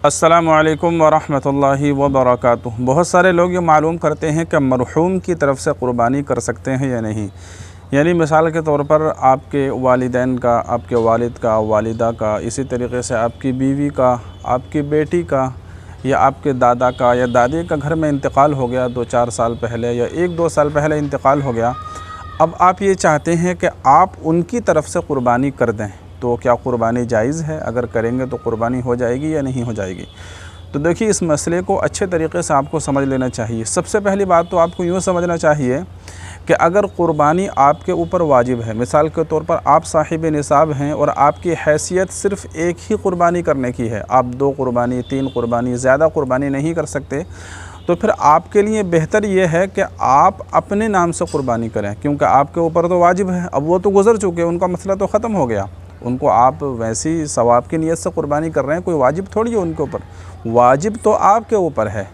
अस्सलामु अलैकुम वरहमतुल्लाहि वबरकातुहू। बहुत सारे लोग ये मालूम करते हैं कि मरहूम की तरफ से क़ुरबानी कर सकते हैं या नहीं। यानी मिसाल के तौर पर आपके वालिदैन का, आपके वालिद का, वालिदा का, इसी तरीके से आपकी बीवी का, आपकी बेटी का, या आपके दादा का या दादी का घर में इंतकाल हो गया 2-4 साल पहले या 1-2 साल पहले इंतकाल हो गया। अब आप ये चाहते हैं कि आप उनकी तरफ से क़ुरबानी कर दें, तो क्या क़ुरबानी जायज़ है? अगर करेंगे तो क़ुरबानी हो जाएगी या नहीं हो जाएगी? तो देखिए, इस मसले को अच्छे तरीके से आपको समझ लेना चाहिए। सबसे पहली बात तो आपको यूँ समझना चाहिए कि अगर क़ुरबानी आपके ऊपर वाजिब है, मिसाल के तौर पर आप साहिब निसाब हैं और आपकी हैसियत सिर्फ़ एक ही क़ुरबानी करने की है, आप 2 क़ुरबानी, 3 क़ुरबानी, ज़्यादा क़ुरबानी नहीं कर सकते, तो फिर आपके लिए बेहतर ये है कि आप अपने नाम से क़ुरबानी करें, क्योंकि आपके ऊपर तो वाजिब है। अब वो तो गुज़र चुके, उनका मसला तो ख़त्म हो गया, उनको आप वैसी सवाब की नीयत से क़ुरबानी कर रहे हैं, कोई वाजिब थोड़ी है उनके ऊपर, वाजिब तो आपके ऊपर है।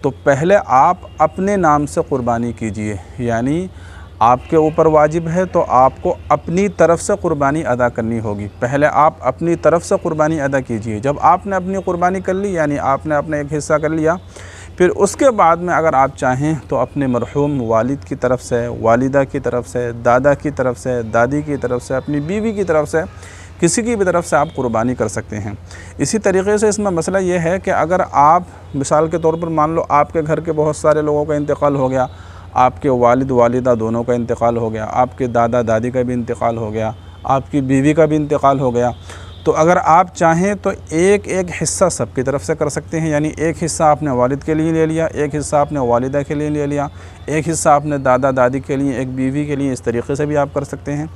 तो पहले आप अपने नाम से क़ुरबानी कीजिए, यानी आपके ऊपर वाजिब है तो आपको अपनी तरफ से क़ुरबानी अदा करनी होगी। पहले आप अपनी तरफ से क़ुरबानी अदा कीजिए। जब आपने अपनी क़ुरबानी कर ली, यानी आपने अपना एक हिस्सा कर लिया, फिर उसके बाद में अगर आप चाहें तो अपने मरहूम वालिद की तरफ से, वालिदा की तरफ से, दादा की तरफ से, दादी की तरफ से, अपनी बीवी की तरफ से, किसी की भी तरफ से आप क़ुरबानी कर सकते हैं। इसी तरीके से इसमें मसला ये है कि अगर आप मिसाल के तौर पर मान लो आपके घर के बहुत सारे लोगों का इंतकाल हो गया, आपके वालिद वालिदा दोनों का इंतकाल हो गया, आपके दादा दादी का भी इंतकाल हो गया, आपकी बीवी का भी इंतकाल हो गया, तो अगर आप चाहें तो एक एक हिस्सा सबकी तरफ से कर सकते हैं। यानी एक हिस्सा आपने वालिद के लिए ले लिया, एक हिस्सा आपने वालिदा के लिए ले लिया, एक हिस्सा आपने दादा दादी के लिए, एक बीवी के लिए, इस तरीके से भी आप कर सकते हैं।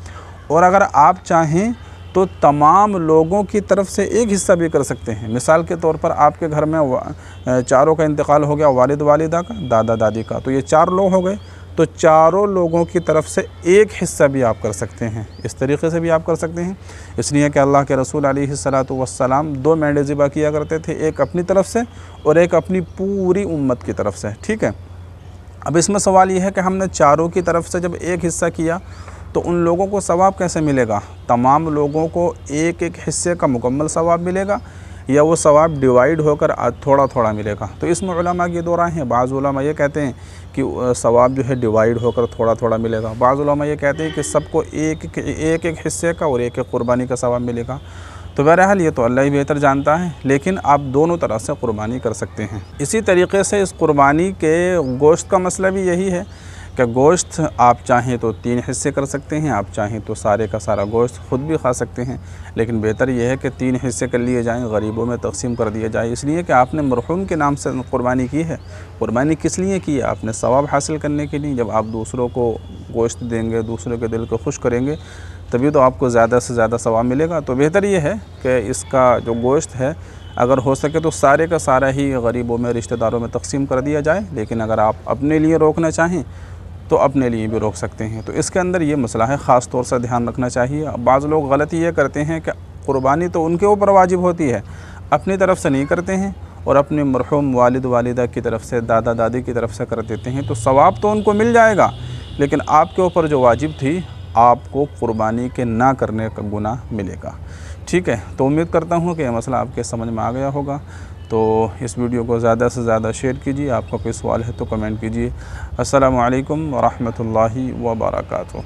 और अगर आप चाहें तो तमाम लोगों की तरफ से एक हिस्सा भी कर सकते हैं। मिसाल के तौर पर आपके घर में चारों का इंतकाल हो गया, वालिद वालिदा का, दादा दादी का, तो ये 4 लोग हो गए, तो चारों लोगों की तरफ से एक हिस्सा भी आप कर सकते हैं। इस तरीके से भी आप कर सकते हैं। इसलिए कि अल्लाह के रसूल अलैहिस्सलातु वस्सलाम 2 मेंढे ज़िबा किया करते थे, एक अपनी तरफ से और एक अपनी पूरी उम्मत की तरफ से। ठीक है। अब इसमें सवाल ये है कि हमने चारों की तरफ से जब एक हिस्सा किया तो उन लोगों को सवाब कैसे मिलेगा? तमाम लोगों को एक एक हिस्से का मुकम्मल सवाब मिलेगा या वो सवाब डिवाइड होकर थोड़ा थोड़ा मिलेगा? तो इसमें उलमा की दो राय हैं। बाज़ उलमा ये कहते हैं कि सवाब जो है डिवाइड होकर थोड़ा थोड़ा मिलेगा। बाज़ उलमा ये कहते हैं कि सबको एक एक हिस्से का और एक एक क़ुरबानी का सवाब मिलेगा। तो बहरहाल ये तो अल्लाह ही बेहतर जानता है, लेकिन आप दोनों तरह से क़ुरबानी कर सकते हैं। इसी तरीके से इस क़ुरबानी के गोश्त का मसला भी यही है कि गोश्त आप चाहें तो 3 हिस्से कर सकते हैं, आप चाहें तो सारे का सारा गोश्त ख़ुद भी खा सकते हैं, लेकिन बेहतर यह है कि 3 हिस्से कर लिए जाएं, गरीबों में तकसीम कर दिया जाए। इसलिए कि आपने मरहूम के नाम से क़ुरबानी की है। क़ुरबानी किस लिए की है? आपने सवाब हासिल करने के लिए। जब आप दूसरों को गोश्त देंगे, दूसरों के दिल को खुश करेंगे, तभी तो आपको ज़्यादा से ज़्यादा सवाब मिलेगा। तो बेहतर ये है कि इसका जो गोश्त है, अगर हो सके तो सारे का सारा ही गरीबों में, रिश्तेदारों में तकसीम कर दिया जाए। लेकिन अगर आप अपने लिए रोकना चाहें तो अपने लिए भी रोक सकते हैं। तो इसके अंदर ये मसला है, ख़ास तौर से ध्यान रखना चाहिए। बाज़ लोग गलती ये करते हैं कि क़ुरबानी तो उनके ऊपर वाजिब होती है, अपनी तरफ से नहीं करते हैं और अपने मरहूम वालिद वालिदा की तरफ से, दादा दादी की तरफ से कर देते हैं। तो सवाब तो उनको मिल जाएगा, लेकिन आपके ऊपर जो वाजिब थी, आपको क़ुरबानी के ना करने का गुनाह मिलेगा। ठीक है। तो उम्मीद करता हूँ कि यह मसला आपके समझ में आ गया होगा। तो इस वीडियो को ज़्यादा से ज़्यादा शेयर कीजिए। आपका कोई सवाल है तो कमेंट कीजिए। अस्सलामु अलैकुम व रहमतुल्लाहि व बरकातुहू।